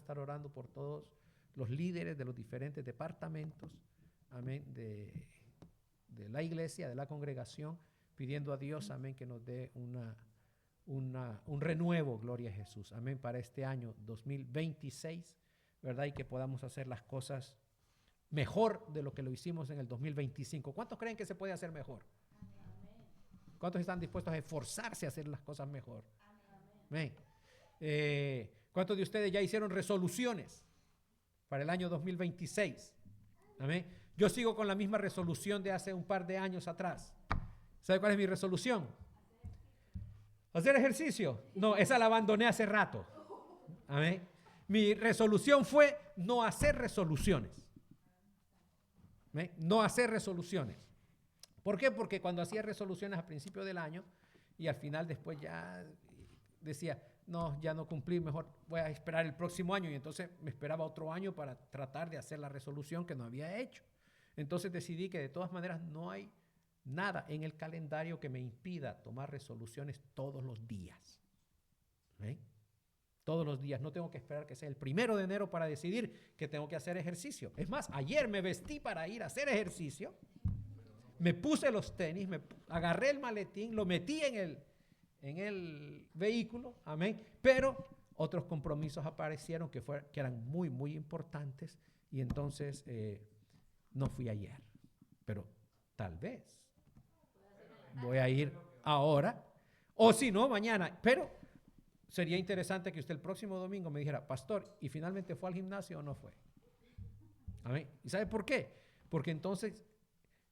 estar orando por todos los líderes de los diferentes departamentos, amén, de la iglesia, de la congregación, pidiendo a Dios, amén, que nos dé un renuevo, gloria a Jesús, amén, para este año 2026, ¿verdad? Y que podamos hacer las cosas mejor de lo que lo hicimos en el 2025. ¿Cuántos creen que se puede hacer mejor? ¿Cuántos están dispuestos a esforzarse a hacer las cosas mejor? Amén. ¿Cuántos de ustedes ya hicieron resoluciones para el año 2026? Amén. Yo sigo con la misma resolución de hace un par de años atrás. ¿Sabe cuál es mi resolución? ¿Hacer ejercicio? No, esa la abandoné hace rato. Amén. Mi resolución fue no hacer resoluciones. ¿Amén? No hacer resoluciones. ¿Por qué? Porque cuando hacía resoluciones a principio del año y al final después ya decía, no, ya no cumplí, mejor voy a esperar el próximo año, y entonces me esperaba otro año para tratar de hacer la resolución que no había hecho. Entonces decidí que de todas maneras no hay nada en el calendario que me impida tomar resoluciones todos los días. ¿Ven? Todos los días, no tengo que esperar que sea el 1 de enero para decidir que tengo que hacer ejercicio. Es más, ayer me vestí para ir a hacer ejercicio, me puse los tenis, agarré el maletín, lo metí en el vehículo, amén, pero otros compromisos aparecieron que eran muy, muy importantes, y entonces no fui ayer, pero tal vez voy a ir ahora, o si no, mañana, pero sería interesante que usted el próximo domingo me dijera, pastor, ¿y finalmente fue al gimnasio o no fue? Amén. ¿Y sabe por qué? Porque entonces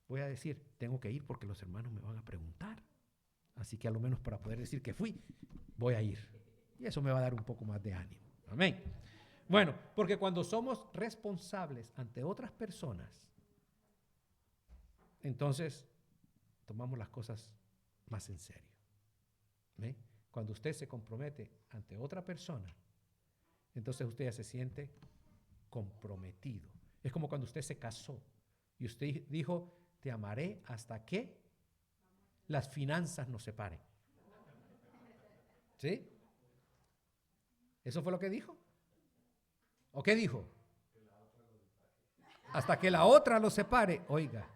voy a decir, tengo que ir porque los hermanos me van a preguntar. Así que a lo menos para poder decir que fui, voy a ir. Y eso me va a dar un poco más de ánimo. Amén. Bueno, porque cuando somos responsables ante otras personas, entonces tomamos las cosas más en serio. ¿Amén? Cuando usted se compromete ante otra persona, entonces usted ya se siente comprometido. Es como cuando usted se casó y usted dijo, te amaré hasta que las finanzas nos separen. ¿Sí? ¿Eso fue lo que dijo? ¿O qué dijo? Hasta que la otra lo separe. Oiga.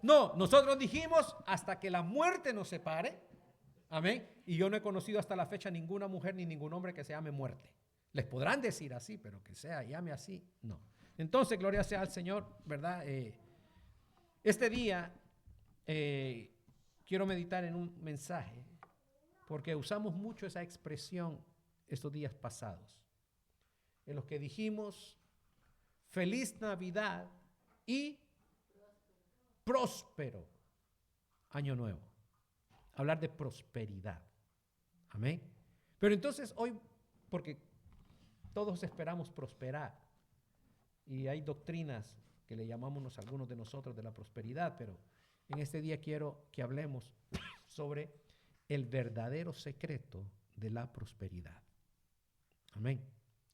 No, nosotros dijimos hasta que la muerte nos separe. Amén. Y yo no he conocido hasta la fecha ninguna mujer ni ningún hombre que se llame muerte. Les podrán decir así, pero que llame así, no. Entonces, gloria sea al Señor, ¿verdad? Este día quiero meditar en un mensaje, porque usamos mucho esa expresión estos días pasados, en los que dijimos feliz Navidad y próspero año nuevo. Hablar de prosperidad. Amén. Pero entonces hoy, porque todos esperamos prosperar, y hay doctrinas que le llamamos algunos de nosotros de la prosperidad, pero en este día quiero que hablemos sobre el verdadero secreto de la prosperidad. Amén.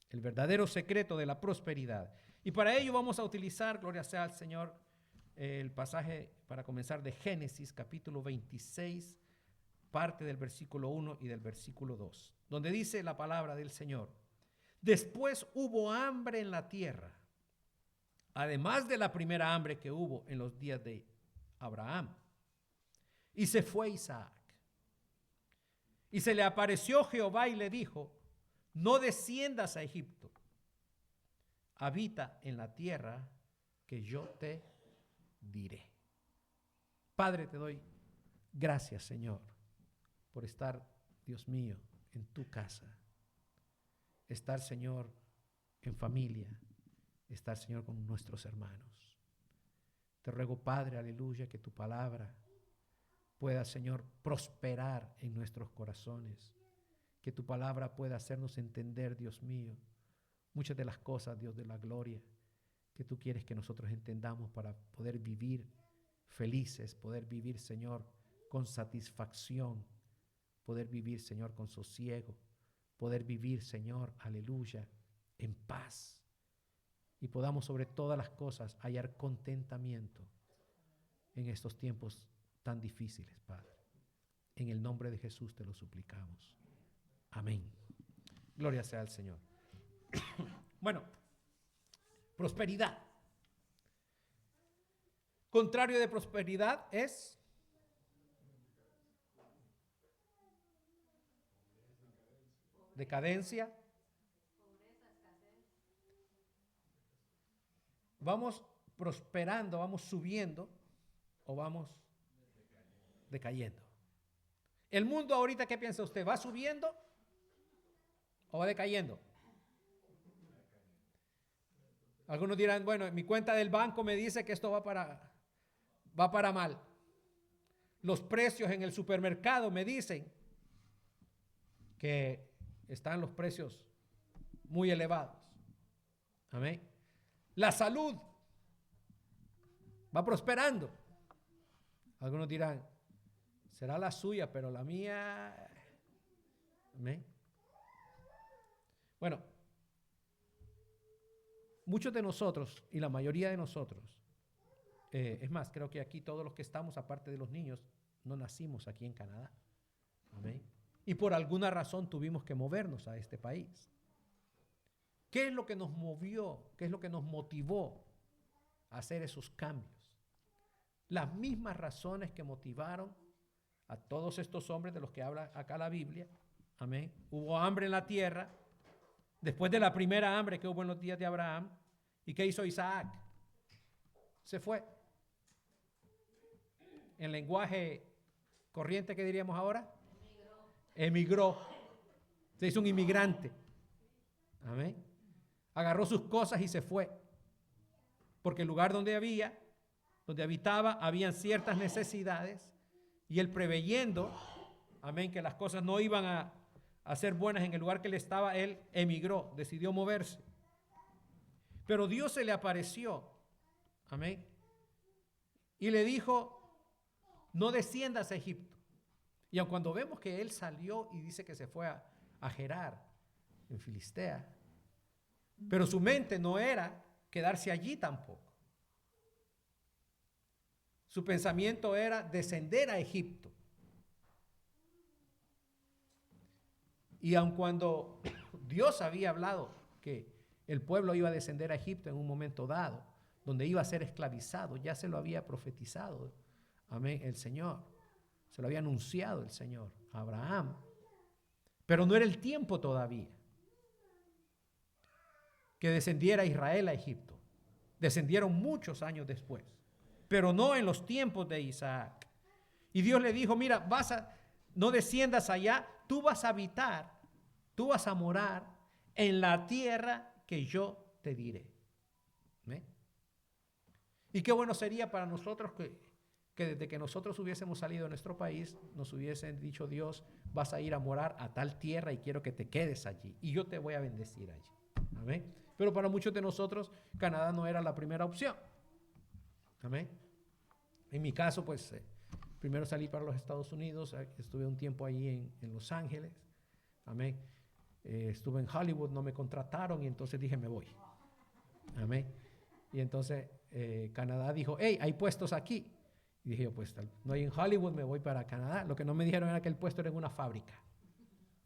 El verdadero secreto de la prosperidad. Y para ello vamos a utilizar, gloria sea al Señor, el pasaje para comenzar de Génesis capítulo 26, parte del versículo 1 y del versículo 2, donde dice la palabra del Señor: después hubo hambre en la tierra, además de la primera hambre que hubo en los días de Abraham. Y se fue Isaac. Y se le apareció Jehová y le dijo: no desciendas a Egipto, habita en la tierra que yo te diré. Padre, te doy gracias, Señor, por estar, Dios mío, en tu casa. Estar, Señor, en familia. Estar, Señor, con nuestros hermanos. Te ruego, Padre, aleluya, que tu palabra pueda, Señor, prosperar en nuestros corazones. Que tu palabra pueda hacernos entender, Dios mío, muchas de las cosas, Dios de la gloria, que tú quieres que nosotros entendamos para poder vivir felices, poder vivir, Señor, con satisfacción, poder vivir, Señor, con sosiego, poder vivir, Señor, aleluya, en paz, y podamos sobre todas las cosas hallar contentamiento en estos tiempos tan difíciles, Padre. En el nombre de Jesús te lo suplicamos. Amén. Gloria sea al Señor. Bueno, prosperidad. Contrario de prosperidad es decadencia. ¿Vamos prosperando, vamos subiendo o vamos decayendo? El mundo ahorita, ¿qué piensa usted? ¿Va subiendo o va decayendo? Algunos dirán, bueno, mi cuenta del banco me dice que esto va para mal. Los precios en el supermercado me dicen que están los precios muy elevados. Amén. La salud va prosperando. Algunos dirán, será la suya, pero la mía. Amén. Bueno, muchos de nosotros y la mayoría de nosotros, es más, creo que aquí todos los que estamos, aparte de los niños, no nacimos aquí en Canadá. Amén. Y por alguna razón tuvimos que movernos a este país. ¿Qué es lo que nos movió? ¿Qué es lo que nos motivó a hacer esos cambios? Las mismas razones que motivaron a todos estos hombres de los que habla acá la Biblia. Amén. Hubo hambre en la tierra. Después de la primera hambre que hubo en los días de Abraham. ¿Y qué hizo Isaac? Se fue. En lenguaje corriente, ¿qué diríamos ahora? Emigró. Se hizo un inmigrante. Amén. Agarró sus cosas y se fue. Porque el lugar donde habitaba, habían ciertas necesidades. Y él preveyendo, amén, que las cosas no iban a ser buenas en el lugar que él estaba, él emigró, decidió moverse. Pero Dios se le apareció, amén, y le dijo, no desciendas a Egipto. Y aun cuando vemos que él salió y dice que se fue a Gerar, en Filistea, pero su mente no era quedarse allí tampoco. Su pensamiento era descender a Egipto. Y aun cuando Dios había hablado que el pueblo iba a descender a Egipto en un momento dado, donde iba a ser esclavizado, ya se lo había profetizado, amén, el Señor. Se lo había anunciado el Señor a Abraham. Pero no era el tiempo todavía que descendiera Israel a Egipto. Descendieron muchos años después, pero no en los tiempos de Isaac. Y Dios le dijo, mira, no desciendas allá, tú vas a habitar, tú vas a morar en la tierra que yo te diré. ¿Ve? Y qué bueno sería para nosotros que desde que nosotros hubiésemos salido de nuestro país, nos hubiesen dicho, Dios, vas a ir a morar a tal tierra y quiero que te quedes allí. Y yo te voy a bendecir allí. Amén. Pero para muchos de nosotros, Canadá no era la primera opción. Amén. En mi caso, pues, primero salí para los Estados Unidos, estuve un tiempo ahí en Los Ángeles. Amén. Estuve en Hollywood, no me contrataron y entonces dije, me voy. Amén. Y entonces Canadá dijo, hey, hay puestos aquí. Y dije yo, pues no hay en Hollywood, me voy para Canadá. Lo que no me dijeron era que el puesto era en una fábrica.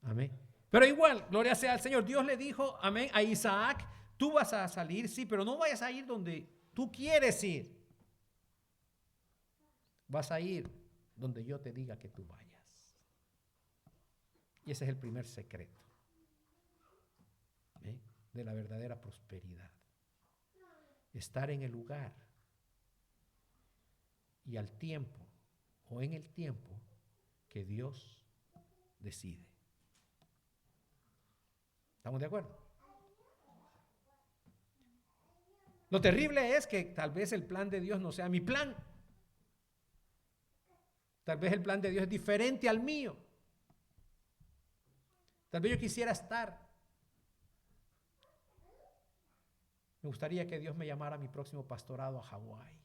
Amén. Pero igual, gloria sea al Señor. Dios le dijo, amén, a Isaac, tú vas a salir, sí, pero no vayas a ir donde tú quieres ir. Vas a ir donde yo te diga que tú vayas. Y ese es el primer secreto de la verdadera prosperidad. Estar en el lugar y al tiempo o en el tiempo que Dios decide. ¿Estamos de acuerdo? Lo terrible es que tal vez el plan de Dios no sea mi plan. Tal vez el plan de Dios es diferente al mío. Tal vez yo quisiera estar. Me gustaría que Dios me llamara a mi próximo pastorado a Hawái.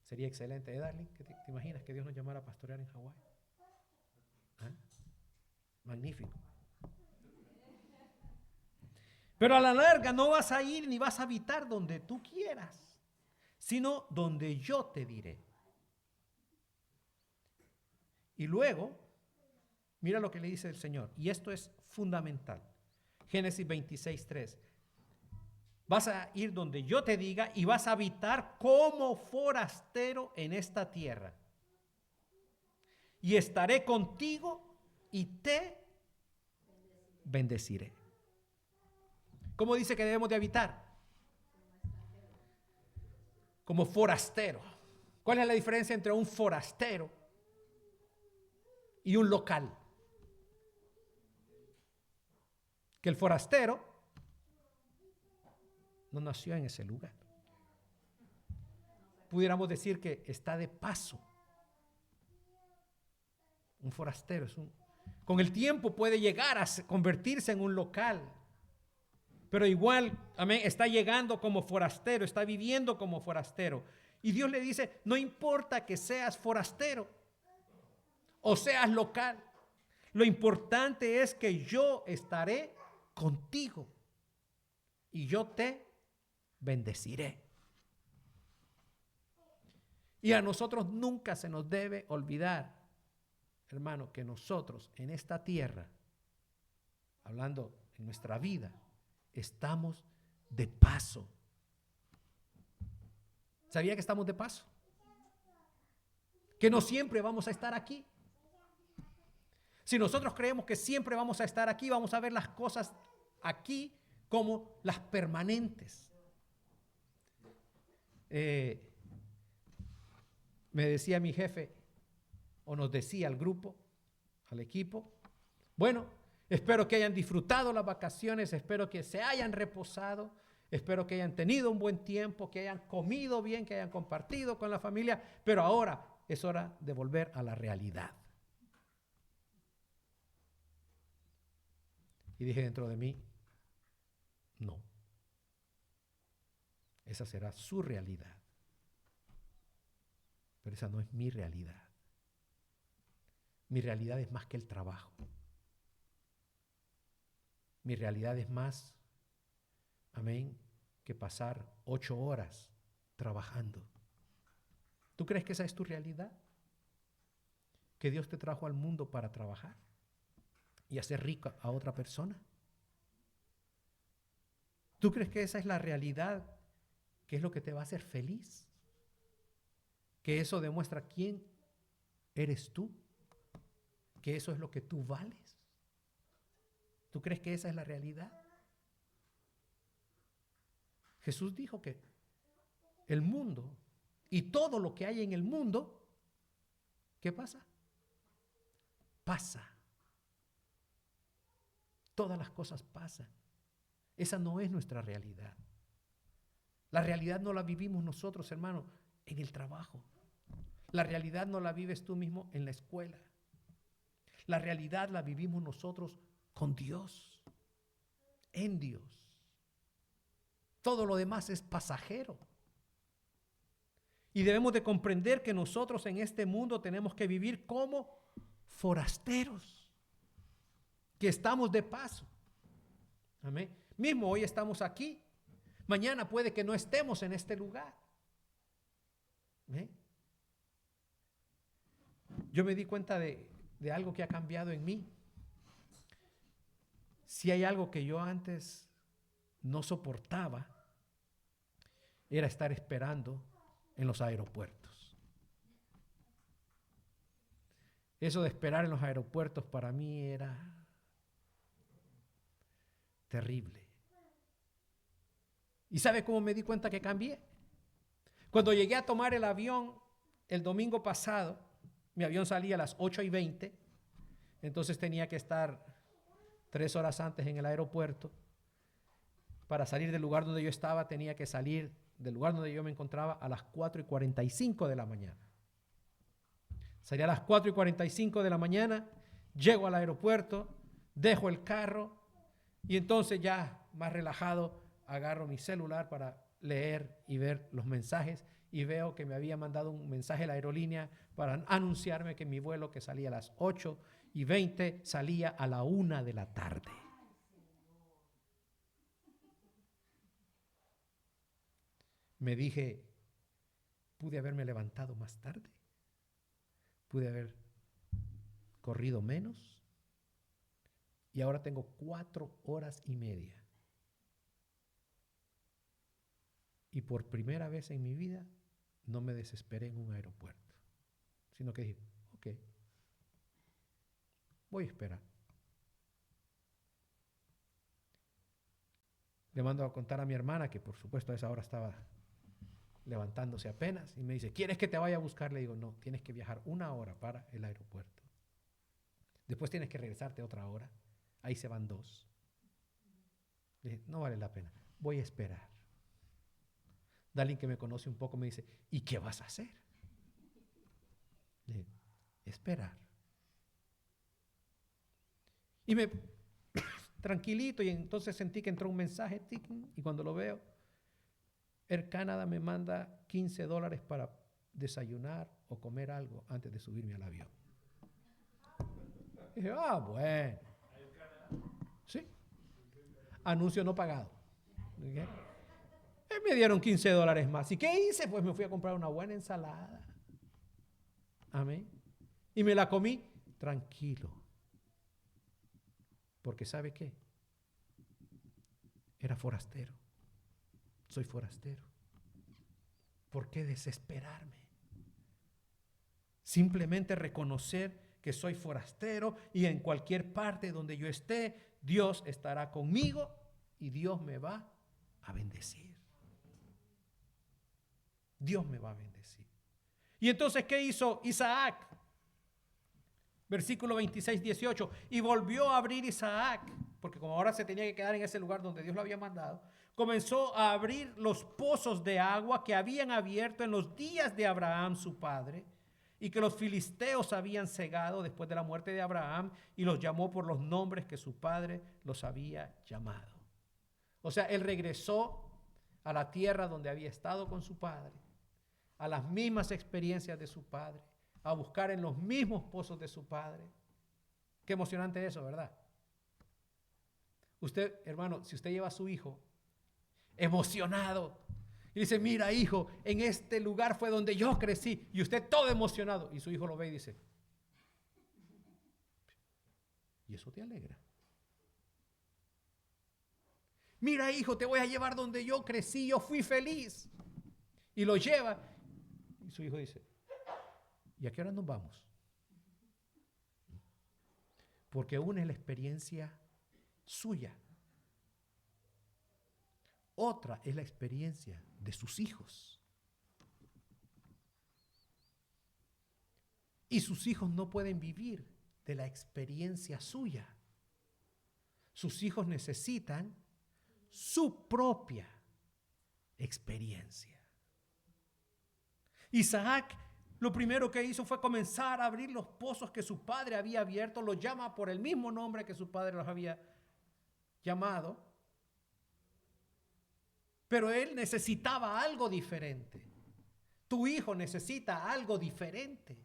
Sería excelente, Darling? ¿Te imaginas que Dios nos llamara a pastorear en Hawái? ¿Ah? Magnífico. Pero a la larga no vas a ir ni vas a habitar donde tú quieras, sino donde yo te diré. Y luego, Mira lo que le dice el Señor. Y esto es fundamental. Génesis 26:3. Vas a ir donde yo te diga y vas a habitar como forastero en esta tierra. Y estaré contigo y te bendeciré. ¿Cómo dice que debemos de habitar? Como forastero. ¿Cuál es la diferencia entre un forastero y un local? Que el forastero no nació en ese lugar. Pudiéramos decir que está de paso. Un forastero con el tiempo puede llegar a convertirse en un local. Pero igual, amén, está llegando como forastero, está viviendo como forastero. Y Dios le dice, no importa que seas forastero o seas local. Lo importante es que yo estaré contigo y yo te bendeciré. Y a nosotros nunca se nos debe olvidar, hermano, que nosotros en esta tierra, hablando en nuestra vida, estamos de paso. ¿Sabía que estamos de paso? Que no siempre vamos a estar aquí. Si nosotros creemos que siempre vamos a estar aquí, vamos a ver las cosas aquí como las permanentes. Me decía mi jefe, o nos decía al grupo, al equipo, bueno, espero que hayan disfrutado las vacaciones, espero que se hayan reposado, espero que hayan tenido un buen tiempo, que hayan comido bien, que hayan compartido con la familia, pero ahora es hora de volver a la realidad. Y dije dentro de mí, no, esa será su realidad, pero esa no es mi realidad. Mi realidad es más que el trabajo. Mi realidad es más, amén, que pasar 8 horas trabajando. ¿Tú crees que esa es tu realidad? ¿Que Dios te trajo al mundo para trabajar y hacer rica a otra persona? ¿Tú crees que esa es la realidad, que es lo que te va a hacer feliz? ¿Que eso demuestra quién eres tú? ¿Que eso es lo que tú vales? ¿Tú crees que esa es la realidad? Jesús dijo que el mundo y todo lo que hay en el mundo, ¿qué pasa? Pasa. Todas las cosas pasan. Esa no es nuestra realidad. La realidad no la vivimos nosotros, hermano, en el trabajo. La realidad no la vives tú mismo en la escuela. La realidad la vivimos nosotros con Dios, en Dios. Todo lo demás es pasajero. Y debemos de comprender que nosotros en este mundo tenemos que vivir como forasteros, que estamos de paso. Amén. Mismo hoy estamos aquí. Mañana puede que no estemos en este lugar. ¿Eh? Yo me di cuenta de algo que ha cambiado en mí. Si hay algo que yo antes no soportaba, era estar esperando en los aeropuertos. Eso de esperar en los aeropuertos para mí era terrible. ¿Y sabe cómo me di cuenta que cambié? Cuando llegué a tomar el avión el domingo pasado, mi avión salía a las 8:20, entonces tenía que estar 3 horas antes en el aeropuerto. Para salir del lugar donde yo estaba, tenía que salir del lugar donde yo me encontraba a las 4:45 de la mañana. Salí a las 4:45 de la mañana, llego al aeropuerto, dejo el carro y entonces ya más relajado agarro mi celular para leer y ver los mensajes y veo que me había mandado un mensaje la aerolínea para anunciarme que mi vuelo, que salía a las 8:20, salía a la 1 de la tarde. Me dije, pude haberme levantado más tarde, pude haber corrido menos, Y ahora tengo 4 horas y media. Y por primera vez en mi vida no me desesperé en un aeropuerto, sino que dije, ok, voy a esperar. Le mando a contar a mi hermana, que por supuesto a esa hora estaba levantándose apenas, y me dice, ¿quieres que te vaya a buscar? Le digo, no, tienes que viajar 1 hora para el aeropuerto. Después tienes que regresarte otra hora. Ahí se van 2. Le dije, no vale la pena, voy a esperar. Alguien que me conoce un poco me dice, ¿y qué vas a hacer? Le dije, esperar. Y me tranquilito, y entonces sentí que entró un mensaje, y cuando lo veo, Air Canada me manda $15 para desayunar o comer algo antes de subirme al avión. Y dije, bueno. Sí. Anuncio no pagado. ¿Okay? Me dieron $15 más. ¿Y qué hice? Pues me fui a comprar una buena ensalada. Amén. Y me la comí tranquilo. Porque ¿sabe qué? Era forastero. Soy forastero. ¿Por qué desesperarme? Simplemente reconocer que soy forastero y en cualquier parte donde yo esté, Dios estará conmigo y Dios me va a bendecir. Dios me va a bendecir. Y entonces, ¿qué hizo Isaac? Versículo 26, 18. Y volvió a abrir Isaac, porque como ahora se tenía que quedar en ese lugar donde Dios lo había mandado, comenzó a abrir los pozos de agua que habían abierto en los días de Abraham su padre, y que los filisteos habían cegado después de la muerte de Abraham, y los llamó por los nombres que su padre los había llamado. O sea, él regresó a la tierra donde había estado con su padre, a las mismas experiencias de su padre, a buscar en los mismos pozos de su padre. Qué emocionante eso, ¿verdad? Usted, hermano, si usted lleva a su hijo emocionado y dice, mira hijo, en este lugar fue donde yo crecí, y usted todo emocionado, y su hijo lo ve y dice, y eso te alegra. Mira hijo, te voy a llevar donde yo crecí, yo fui feliz, y lo lleva, y su hijo dice, ¿y a qué hora nos vamos? Porque una es la experiencia suya, otra es la experiencia de sus hijos. Y sus hijos no pueden vivir de la experiencia suya. Sus hijos necesitan su propia experiencia. Isaac lo primero que hizo fue comenzar a abrir los pozos que su padre había abierto. Los llama por el mismo nombre que su padre los había llamado. Pero él necesitaba algo diferente. Tu hijo necesita algo diferente.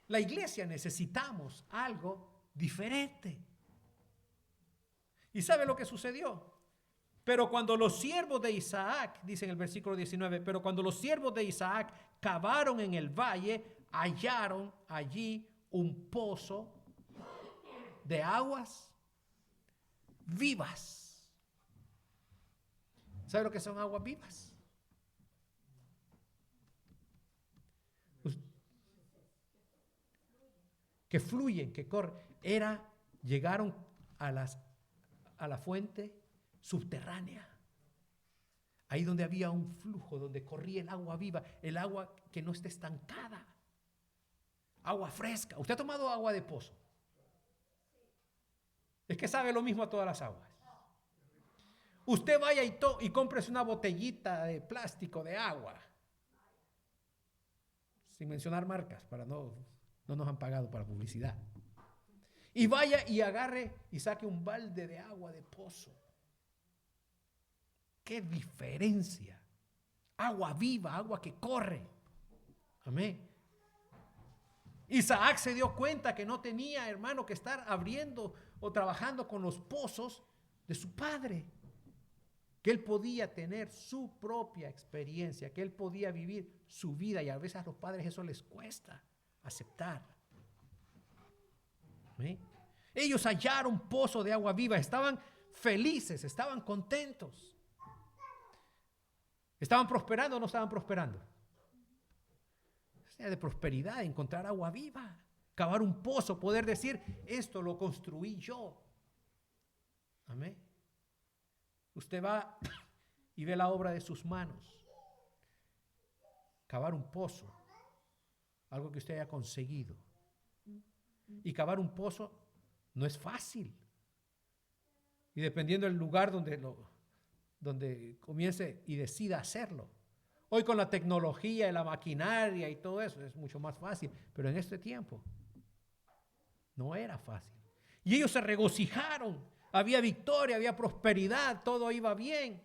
La iglesia necesitamos algo diferente. ¿Y sabe lo que sucedió? Pero cuando los siervos de Isaac, dice en el versículo 19, pero cuando los siervos de Isaac cavaron en el valle, hallaron allí un pozo de aguas vivas. ¿Sabe lo que son aguas vivas? Que fluyen, que corren. Llegaron a la fuente subterránea. Ahí donde había un flujo, donde corría el agua viva, el agua que no está estancada. Agua fresca. ¿Usted ha tomado agua de pozo? Es que sabe lo mismo a todas las aguas. Usted vaya y cómprese una botellita de plástico de agua. Sin mencionar marcas, para no nos han pagado para publicidad. Y vaya y agarre y saque un balde de agua de pozo. ¡Qué diferencia! Agua viva, agua que corre. Amén. Isaac se dio cuenta que no tenía, hermano, que estar abriendo o trabajando con los pozos de su padre. Que él podía tener su propia experiencia, que él podía vivir su vida, y a veces a los padres eso les cuesta aceptar. ¿Sí? Ellos hallaron pozo de agua viva, estaban felices, estaban contentos. ¿Estaban prosperando o no estaban prosperando? O sea, de prosperidad, encontrar agua viva, cavar un pozo, poder decir, esto lo construí yo. Amén. Usted va y ve la obra de sus manos. Cavar un pozo, algo que usted haya conseguido. Y cavar un pozo no es fácil. Y dependiendo del lugar donde comience y decida hacerlo. Hoy con la tecnología y la maquinaria y todo eso es mucho más fácil. Pero en este tiempo no era fácil. Y ellos se regocijaron. Había victoria, había prosperidad, todo iba bien.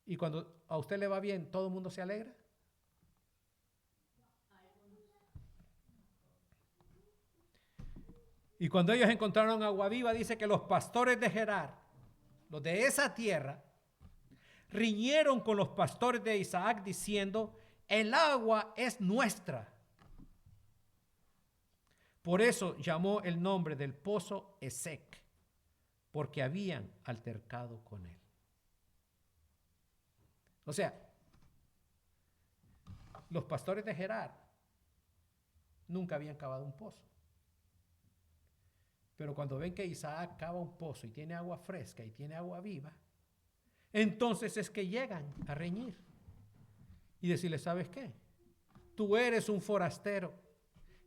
Y cuando a usted le va bien, ¿todo el mundo se alegra? Y cuando ellos encontraron agua viva, dice que los pastores de Gerar, los de esa tierra, riñeron con los pastores de Isaac diciendo, el agua es nuestra. Por eso llamó el nombre del pozo Esek, porque habían altercado con él. O sea, los pastores de Gerar nunca habían cavado un pozo. Pero cuando ven que Isaac cava un pozo y tiene agua fresca y tiene agua viva, entonces es que llegan a reñir y decirle, ¿sabes qué? Tú eres un forastero,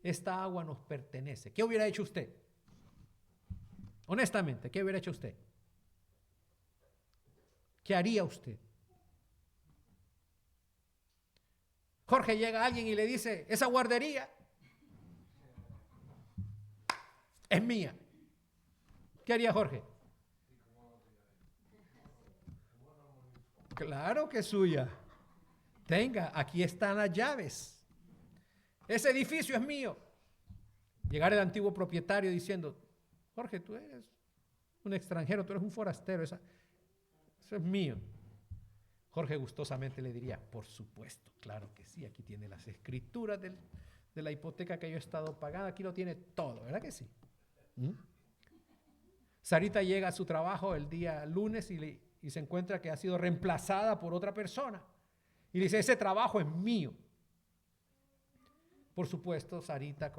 esta agua nos pertenece. ¿Qué hubiera hecho usted? Honestamente, ¿qué hubiera hecho usted? ¿Qué haría usted? Jorge, llega alguien y le dice, esa guardería es mía. ¿Qué haría Jorge? Claro que es suya. Tenga, aquí están las llaves. Ese edificio es mío. Llegar el antiguo propietario diciendo, Jorge, tú eres un extranjero, tú eres un forastero, eso es mío. Jorge gustosamente le diría, por supuesto, claro que sí, aquí tiene las escrituras de la hipoteca que yo he estado pagando, aquí lo tiene todo, ¿verdad que sí? Sarita llega a su trabajo el día lunes y se encuentra que ha sido reemplazada por otra persona. Y dice, ese trabajo es mío. Por supuesto, Sarita,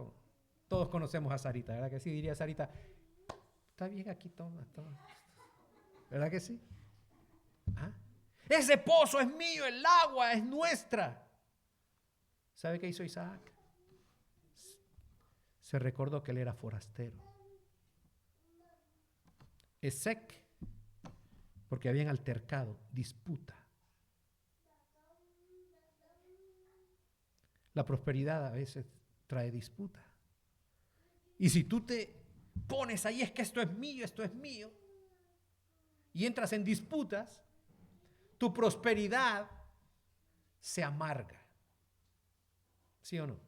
todos conocemos a Sarita, ¿verdad que sí? Diría Sarita, está bien aquí, toma. ¿Verdad que sí? ¿Ah? Ese pozo es mío, el agua es nuestra. ¿Sabe qué hizo Isaac? Se recordó que él era forastero. Esek, porque habían altercado, disputa. La prosperidad a veces trae disputa. Y si tú te pones ahí, es que esto es mío, y entras en disputas, tu prosperidad se amarga. ¿Sí o no?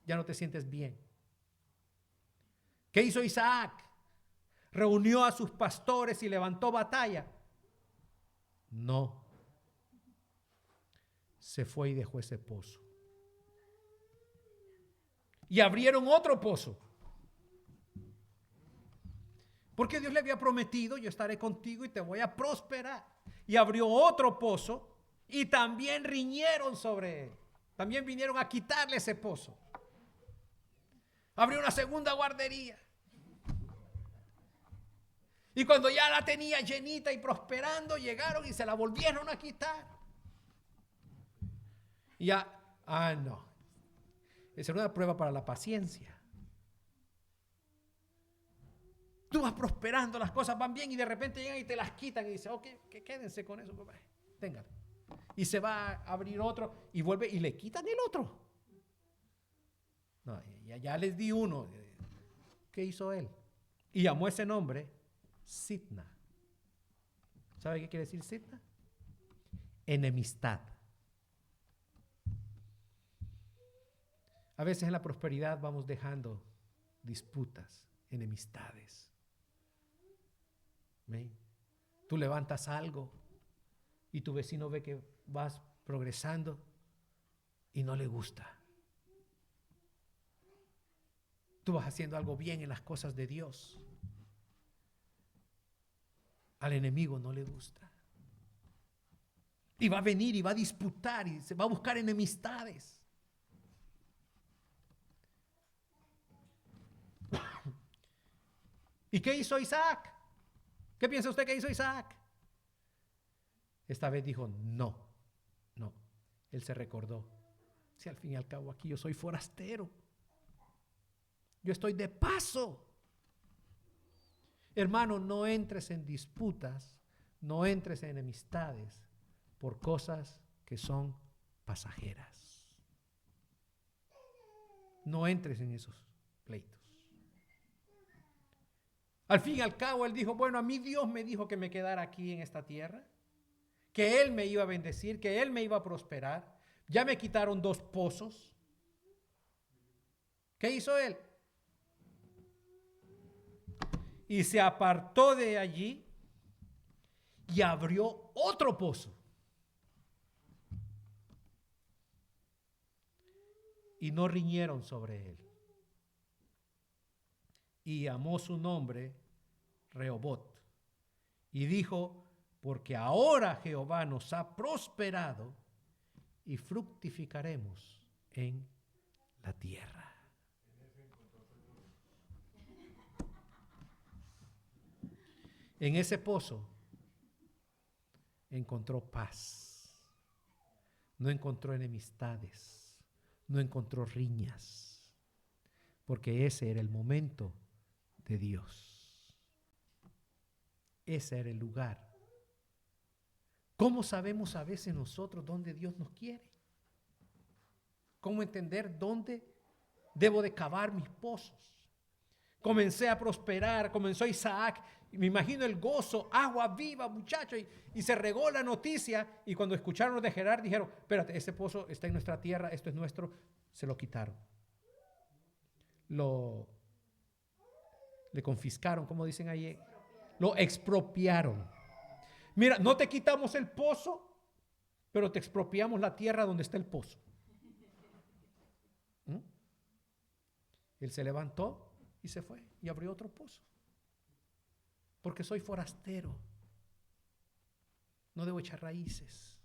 Ya no te sientes bien. ¿Qué hizo Isaac? ¿Reunió a sus pastores y levantó batalla? No. Se fue y dejó ese pozo. Y abrieron otro pozo. Porque Dios le había prometido, yo estaré contigo y te voy a prosperar. Y abrió otro pozo y también riñeron sobre él. También vinieron a quitarle ese pozo. Abrió una segunda guardería. Y cuando ya la tenía llenita y prosperando, llegaron y se la volvieron a quitar. Y ya, no. Esa era una prueba para la paciencia. Tú vas prosperando, las cosas van bien y de repente llegan y te las quitan y dicen, ok, quédense con eso, papá. Téngalo. Y se va a abrir otro y vuelve y le quitan el otro. No, ya les di uno. ¿Qué hizo él? Y llamó ese nombre Sitna. ¿Sabe qué quiere decir Sitna? Enemistad. A veces en la prosperidad vamos dejando disputas, enemistades. ¿Ven? Tú levantas algo y tu vecino ve que vas progresando y no le gusta. Tú vas haciendo algo bien en las cosas de Dios. Al enemigo no le gusta. Y va a venir y va a disputar y se va a buscar enemistades. ¿Y qué hizo Isaac? ¿Qué piensa usted que hizo Isaac? Esta vez dijo, no. Él se recordó. Si al fin y al cabo aquí yo soy forastero. Yo estoy de paso. Hermano, no entres en disputas, no entres en enemistades por cosas que son pasajeras. No entres en esos pleitos. Al fin y al cabo él dijo, bueno, a mí Dios me dijo que me quedara aquí en esta tierra, que Él me iba a bendecir, que Él me iba a prosperar. Ya me quitaron 2 pozos. ¿Qué hizo él? Y se apartó de allí y abrió otro pozo. Y no riñeron sobre él. Y llamó su nombre Rehobot. Y dijo, porque ahora Jehová nos ha prosperado y fructificaremos en la tierra. En ese pozo encontró paz. No encontró enemistades. No encontró riñas. Porque ese era el momento de Dios. Ese era el lugar. ¿Cómo sabemos a veces nosotros dónde Dios nos quiere? ¿Cómo entender dónde debo de cavar mis pozos? Comencé a prosperar, comenzó Isaac, y me imagino el gozo, agua viva, muchachos, y se regó la noticia, y cuando escucharon de Gerar dijeron, espérate, ese pozo está en nuestra tierra, esto es nuestro, se lo quitaron. Le confiscaron, como dicen ahí, lo expropiaron. Mira, no te quitamos el pozo, pero te expropiamos la tierra donde está el pozo. Él se levantó y se fue y abrió otro pozo. Porque soy forastero. No debo echar raíces.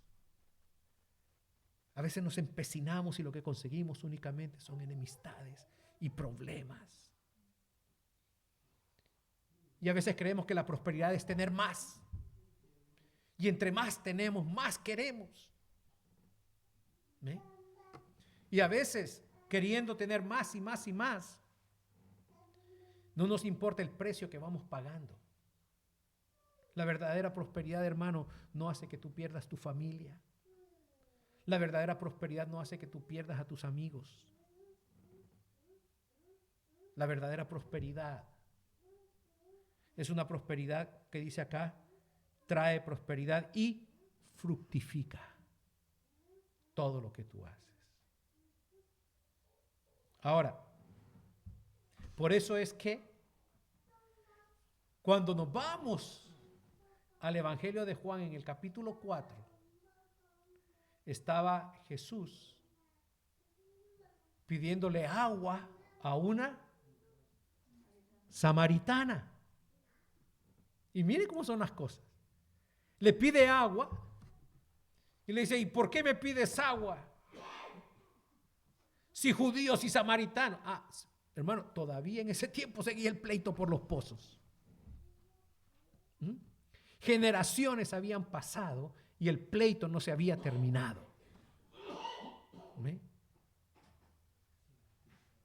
A veces nos empecinamos y lo que conseguimos únicamente son enemistades y problemas. Y a veces creemos que la prosperidad es tener más. Y entre más tenemos, más queremos. ¿Ve? Y a veces, queriendo tener más y más y más, no nos importa el precio que vamos pagando. La verdadera prosperidad, hermano, no hace que tú pierdas tu familia. La verdadera prosperidad no hace que tú pierdas a tus amigos. La verdadera prosperidad es una prosperidad que dice acá, trae prosperidad y fructifica todo lo que tú haces. Ahora, por eso es que cuando nos vamos al Evangelio de Juan en el capítulo 4, estaba Jesús pidiéndole agua a una samaritana. Y mire cómo son las cosas. Le pide agua y le dice, ¿y por qué me pides agua? Si judíos y samaritanos. Hermano, todavía en ese tiempo seguía el pleito por los pozos. Generaciones habían pasado y el pleito no se había terminado.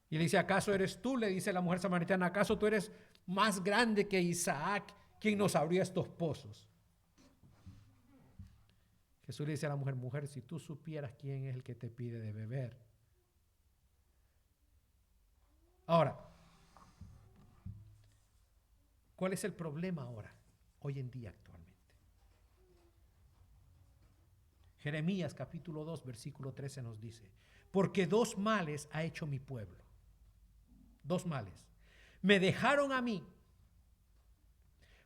Y le dice, ¿acaso eres tú? Le dice la mujer samaritana, ¿acaso tú eres más grande que Isaac, quien nos abrió estos pozos? Jesús le dice a la mujer, mujer, si tú supieras quién es el que te pide de beber. Ahora, ¿cuál es el problema ahora, hoy en día actualmente? Jeremías capítulo 2, versículo 13 nos dice, porque 2 males ha hecho mi pueblo. 2 males. Me dejaron a mí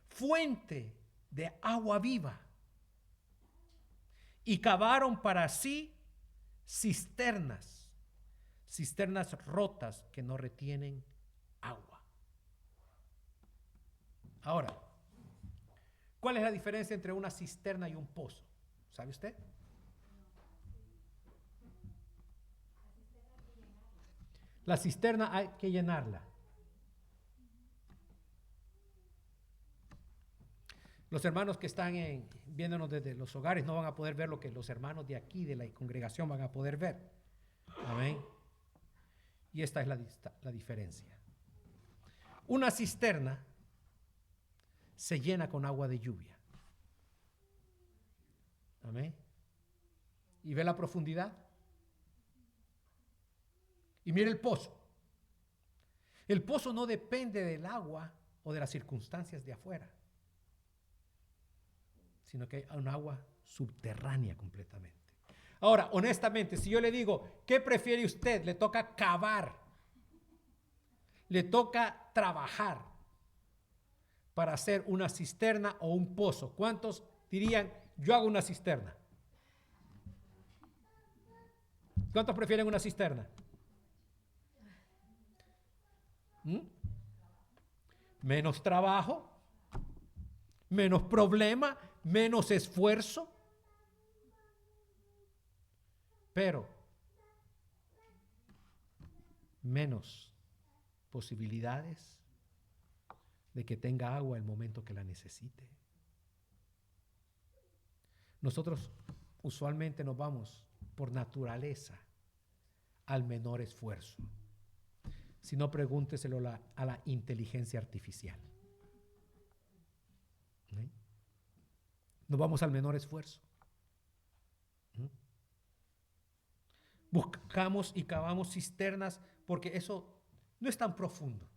fuente de agua viva y cavaron para sí cisternas rotas que no retienen agua. Ahora, ¿cuál es la diferencia entre una cisterna y un pozo? ¿Sabe usted? La cisterna hay que llenarla. Los hermanos que están viéndonos desde los hogares no van a poder ver lo que los hermanos de aquí, de la congregación, van a poder ver. Amén. Y esta es la diferencia. Una cisterna se llena con agua de lluvia. Amén. ¿Y ve la profundidad? Y mire el pozo. El pozo no depende del agua o de las circunstancias de afuera, sino que hay un agua subterránea completamente. Ahora, honestamente, si yo le digo, ¿qué prefiere usted? Le toca cavar, le toca trabajar para hacer una cisterna o un pozo. ¿Cuántos dirían, yo hago una cisterna? ¿Cuántos prefieren una cisterna? Menos trabajo, menos problema, menos esfuerzo, pero menos posibilidades de que tenga agua el momento que la necesite. Nosotros usualmente nos vamos por naturaleza al menor esfuerzo. Si no, pregúnteselo a la inteligencia artificial. ¿Sí? Nos vamos al menor esfuerzo. ¿Sí? Buscamos y cavamos cisternas porque eso no es tan profundo.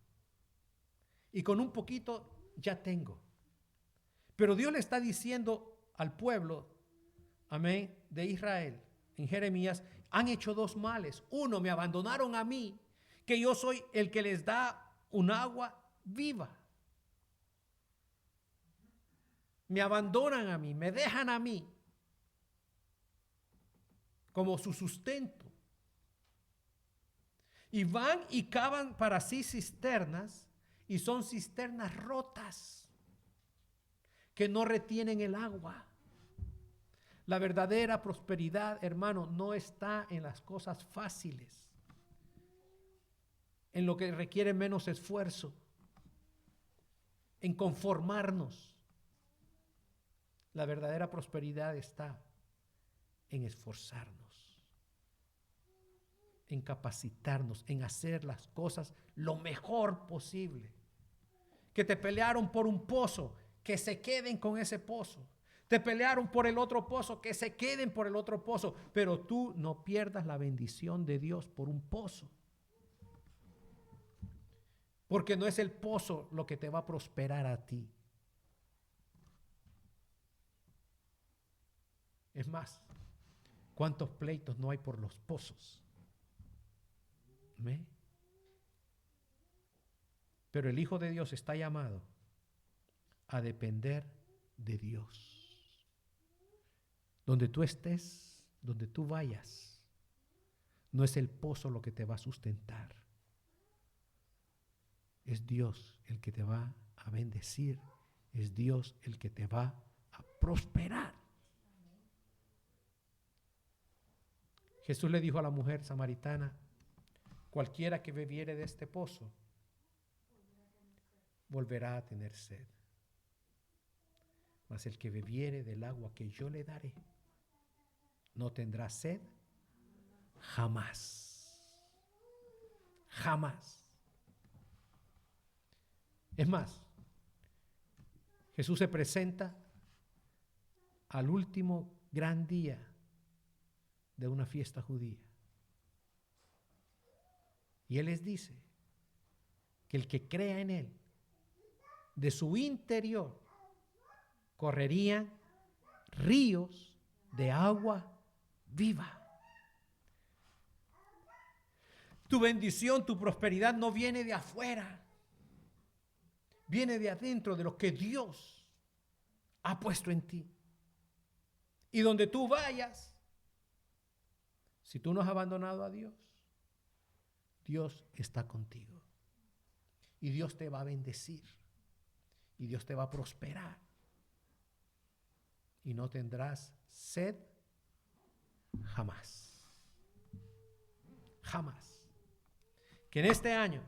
Y con un poquito ya tengo. Pero Dios le está diciendo al pueblo, amén, de Israel, en Jeremías, han hecho dos males. Uno, me abandonaron a mí, que yo soy el que les da un agua viva. Me abandonan a mí, me dejan a mí como su sustento. Y van y cavan para sí cisternas, y son cisternas rotas que no retienen el agua. La verdadera prosperidad, hermano, no está en las cosas fáciles, en lo que requiere menos esfuerzo, en conformarnos. La verdadera prosperidad está en esforzarnos, en capacitarnos, en hacer las cosas lo mejor posible. Que te pelearon por un pozo, que se queden con ese pozo. Te pelearon por el otro pozo, que se queden por el otro pozo. Pero tú no pierdas la bendición de Dios por un pozo. Porque no es el pozo lo que te va a prosperar a ti. Es más, ¿cuántos pleitos no hay por los pozos? ¿Ve? Pero el Hijo de Dios está llamado a depender de Dios. Donde tú estés, donde tú vayas, no es el pozo lo que te va a sustentar. Es Dios el que te va a bendecir. Es Dios el que te va a prosperar. Jesús le dijo a la mujer samaritana, cualquiera que bebiere de este pozo volverá a tener sed. Mas el que bebiere del agua que yo le daré no tendrá sed jamás. Jamás. Es más, Jesús se presenta al último gran día de una fiesta judía. Y Él les dice que el que crea en Él, de su interior correrían ríos de agua viva. Tu bendición, tu prosperidad no viene de afuera, viene de adentro, de lo que Dios ha puesto en ti. Y donde tú vayas, si tú no has abandonado a Dios, Dios está contigo. Y Dios te va a bendecir. Y Dios te va a prosperar. Y no tendrás sed jamás. Jamás. Que en este año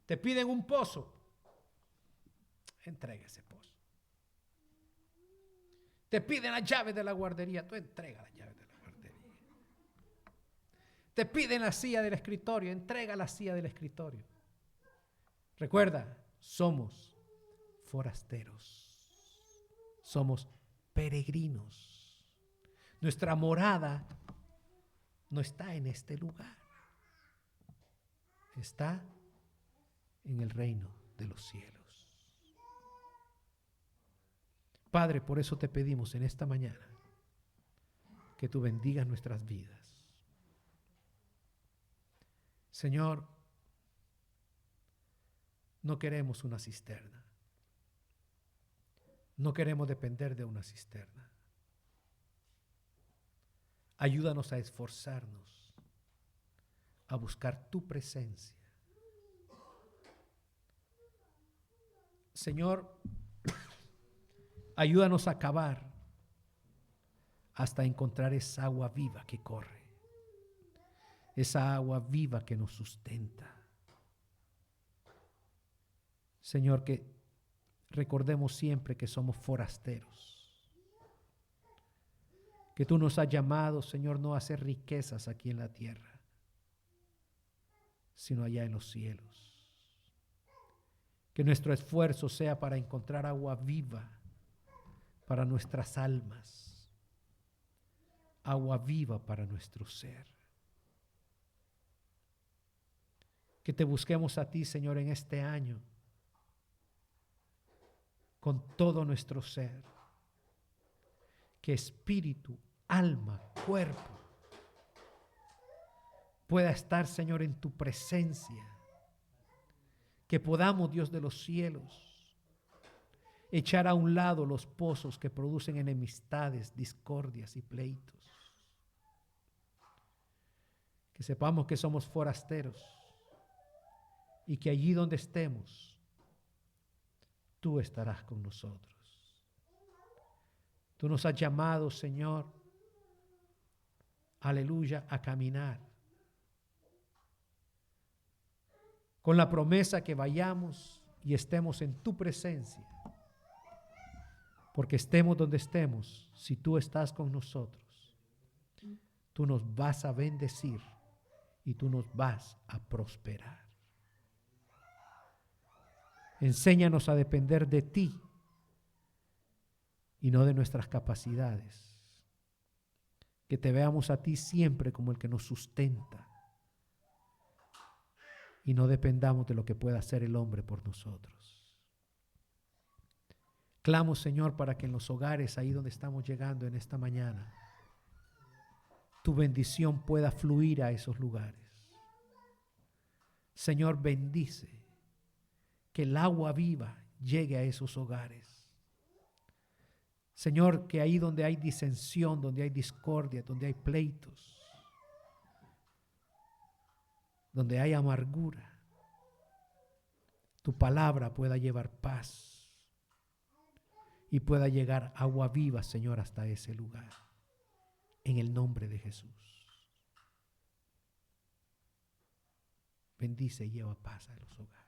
te piden un pozo, entrega ese pozo. Te piden la llave de la guardería, tú entrega la llave de la guardería. Te piden la silla del escritorio, entrega la silla del escritorio. Recuerda, somos forasteros, somos peregrinos. Nuestra morada no está en este lugar, está en el reino de los cielos. Padre, por eso te pedimos en esta mañana que tú bendigas nuestras vidas. Señor, no queremos una cisterna. No queremos depender de una cisterna. Ayúdanos a esforzarnos, a buscar tu presencia. Señor, ayúdanos a cavar hasta encontrar esa agua viva que corre, esa agua viva que nos sustenta. Señor, que recordemos siempre que somos forasteros, que tú nos has llamado, Señor, no a hacer riquezas aquí en la tierra, sino allá en los cielos. Que nuestro esfuerzo sea para encontrar agua viva para nuestras almas, agua viva para nuestro ser. Que te busquemos a ti, Señor, en este año, con todo nuestro ser. Que espíritu, alma, cuerpo pueda estar, Señor, en tu presencia. Que podamos, Dios de los cielos, echar a un lado los pozos que producen enemistades, discordias y pleitos. Que sepamos que somos forasteros y que allí donde estemos, tú estarás con nosotros. Tú nos has llamado, Señor, aleluya, a caminar con la promesa que vayamos y estemos en tu presencia. Porque estemos donde estemos, si tú estás con nosotros, tú nos vas a bendecir y tú nos vas a prosperar. Enséñanos a depender de ti y no de nuestras capacidades. Que te veamos a ti siempre como el que nos sustenta y no dependamos de lo que pueda hacer el hombre por nosotros. Clamo, Señor, para que en los hogares, ahí donde estamos llegando en esta mañana, tu bendición pueda fluir a esos lugares. Señor, bendice que el agua viva llegue a esos hogares. Señor, que ahí donde hay disensión, donde hay discordia, donde hay pleitos, donde hay amargura, tu palabra pueda llevar paz y pueda llegar agua viva, Señor, hasta ese lugar. En el nombre de Jesús. Bendice y lleva paz a los hogares.